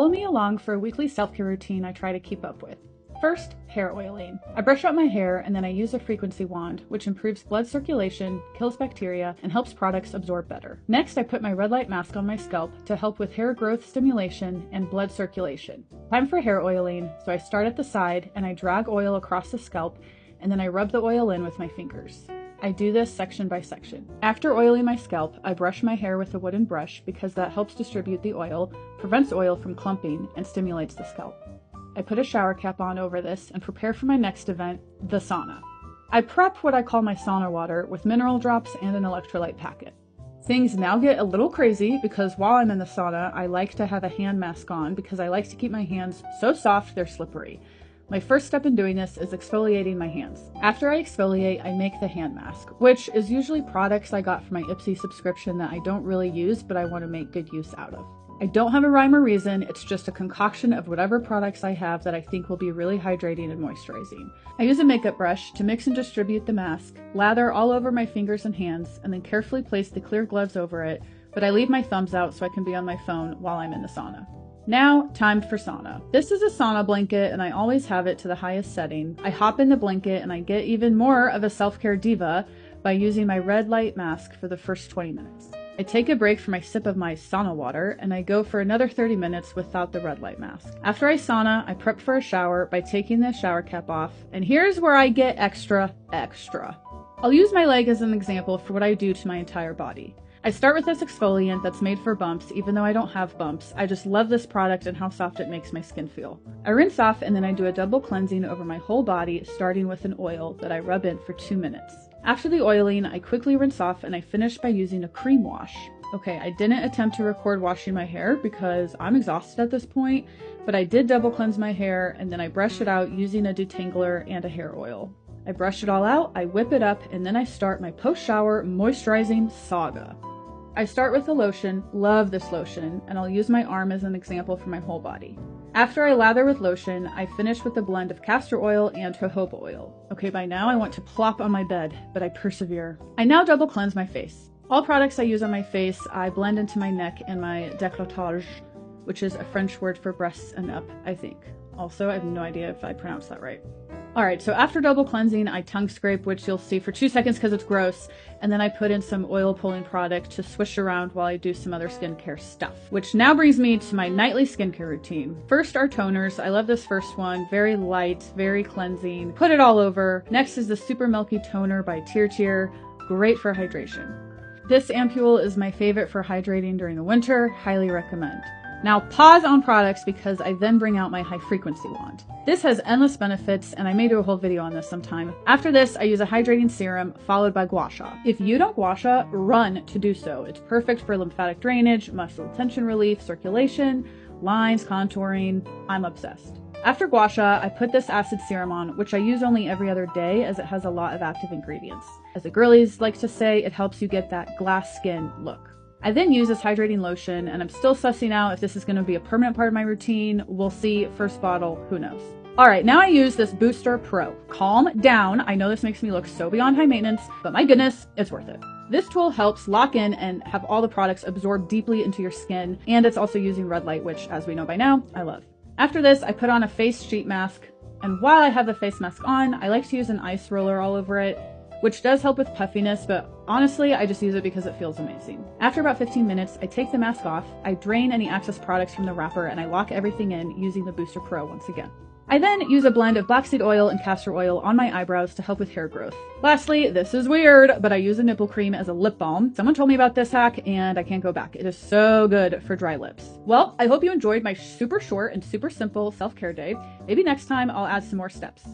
Follow me along for a weekly self-care routine I try to keep up with. First, hair oiling. I brush out my hair and then I use a frequency wand, which improves blood circulation, kills bacteria, and helps products absorb better. Next, I put my red light mask on my scalp to help with hair growth stimulation and blood circulation. Time for hair oiling, so I start at the side and I drag oil across the scalp, and then I rub the oil in with my fingers. I do this section by section. After oiling my scalp, I brush my hair with a wooden brush because that helps distribute the oil, prevents oil from clumping, and stimulates the scalp. I put a shower cap on over this and prepare for my next event, the sauna. I prep what I call my sauna water with mineral drops and an electrolyte packet. Things now get a little crazy because while I'm in the sauna, I like to have a hand mask on because I like to keep my hands so soft they're slippery. My first step in doing this is exfoliating my hands. After I exfoliate, I make the hand mask, which is usually products I got from my Ipsy subscription that I don't really use, but I want to make good use out of. I don't have a rhyme or reason, it's just a concoction of whatever products I have that I think will be really hydrating and moisturizing. I use a makeup brush to mix and distribute the mask, lather all over my fingers and hands, and then carefully place the clear gloves over it, but I leave my thumbs out so I can be on my phone while I'm in the sauna. Now, time for sauna. This is a sauna blanket and I always have it to the highest setting. I hop in the blanket and I get even more of a self-care diva by using my red light mask for the first 20 minutes. I take a break for my sip of my sauna water and I go for another 30 minutes without the red light mask. After I sauna, I prep for a shower by taking the shower cap off, and here's where I get extra. I'll use my leg as an example for what I do to my entire body. I start with this exfoliant that's made for bumps, even though I don't have bumps. I just love this product and how soft it makes my skin feel. I rinse off and then I do a double cleansing over my whole body, starting with an oil that I rub in for 2 minutes. After the oiling, I quickly rinse off and I finish by using a cream wash. Okay, I didn't attempt to record washing my hair because I'm exhausted at this point, but I did double cleanse my hair and then I brush it out using a Detangular and a hair oil. I brush it all out, I whip it up, and then I start my post-shower moisturizing saga. I start with a lotion, love this lotion, and I'll use my arm as an example for my whole body. After I lather with lotion, I finish with a blend of castor oil and jojoba oil. Okay, by now I want to plop on my bed, but I persevere. I now double cleanse my face. All products I use on my face, I blend into my neck and my décolletage, which is a French word for breasts and up, I think. Also, I have no idea if I pronounced that right. Alright, so after double cleansing, I tongue scrape, which you'll see for 2 seconds because it's gross, and then I put in some oil pulling product to swish around while I do some other skincare stuff. Which now brings me to my nightly skincare routine. First are toners. I love this first one. Very light, very cleansing. Put it all over. Next is the Super Milky Toner by TirTir. Great for hydration. This Ampoule is my favorite for hydrating during the winter. Highly recommend. Now pause on products because I then bring out my high frequency wand. This has endless benefits and I may do a whole video on this sometime. After this, I use a hydrating serum followed by gua sha. If you don't gua sha, run to do so. It's perfect for lymphatic drainage, muscle tension relief, circulation, lines, contouring. I'm obsessed. After gua sha, I put this acid serum on, which I use only every other day as it has a lot of active ingredients. As the girlies like to say, it helps you get that glass skin look. I then use this hydrating lotion, and I'm still sussing out if this is going to be a permanent part of my routine. We'll see. First bottle, who knows. Alright, now I use this Booster Pro. Calm down. I know this makes me look so beyond high maintenance, but my goodness, it's worth it. This tool helps lock in and have all the products absorb deeply into your skin, and it's also using red light, which, as we know by now, I love. After this, I put on a face sheet mask, and while I have the face mask on, I like to use an ice roller all over it, which does help with puffiness, but honestly, I just use it because it feels amazing. After about 15 minutes, I take the mask off, I drain any excess products from the wrapper, and I lock everything in using the Booster Pro once again. I then use a blend of black seed oil and castor oil on my eyebrows to help with hair growth. Lastly, this is weird, but I use a nipple cream as a lip balm. Someone told me about this hack and I can't go back. It is so good for dry lips. Well, I hope you enjoyed my super short and super simple self-care day. Maybe next time I'll add some more steps.